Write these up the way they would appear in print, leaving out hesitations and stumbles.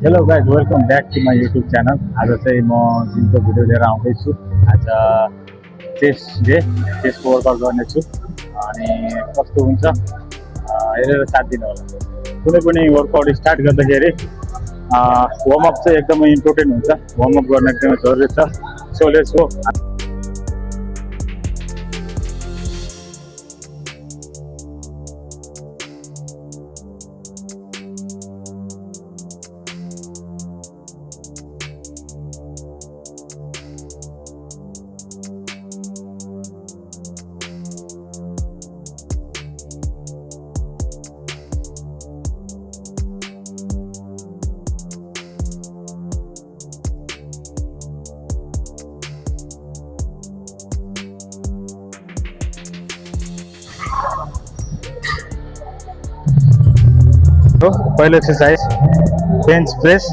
Hello guys welcome back to my YouTube channel. आज चाहिँ म जिमको भिडियो लिएर आउँदैछु। आज चेस्ट डे, चेस्टको वर्कआउट गर्नेछु अनि कस्तो हुन्छ हेरेर साथ दिनु होला। कुनै पनि वर्कआउट स्टार्ट गर्दाखेरि वार्मअप चाहिँ एकदमै इम्पोर्टेन्ट हुन्छ। वार्मअप गर्न एकदमै जरुरी छ। So let's go. पहिलो exercise bench press.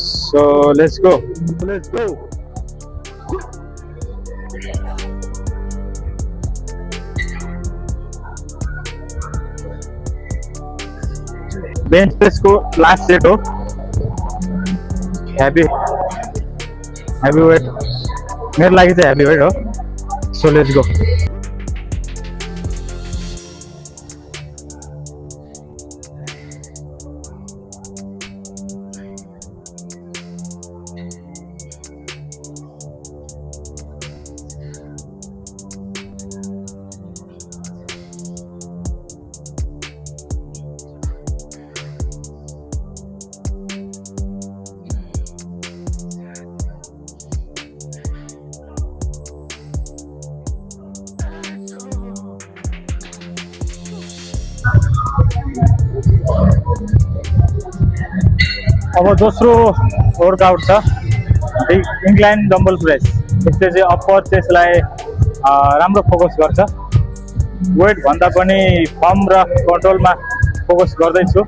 So let's go. Bench press को लास्ट सेट हो। हेभी वेट मेरो लागि चाहिँ हेभी वेट हो। So let's go. अब दोस्रो वर्कआउट छ इन्क्लाइन डम्बल प्रेस। यसले चाहिँ अप्पर चेस्टलाई राम्रो फोकस गर्छ। वेट भन्दा पनि फर्म र कन्ट्रोलमा फोकस गर्दैछु।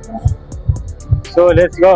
सो लेट्स गो।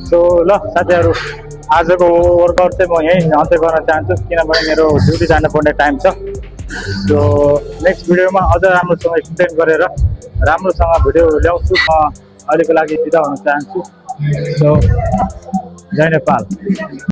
सो ल साथीहरू, आजको वर्कआउट चाहिँ म यहीँ अन्त्य गर्न चाहन्छु किनभने मेरो ड्युटी जानुपर्ने टाइम छ। सो नेक्स्ट भिडियोमा अझ राम्रोसँग एक्सप्लेन गरेर राम्रोसँग भिडियो ल्याउँछु। म अहिलेको लागि बिदा हुन चाहन्छु। सो जय नेपाल।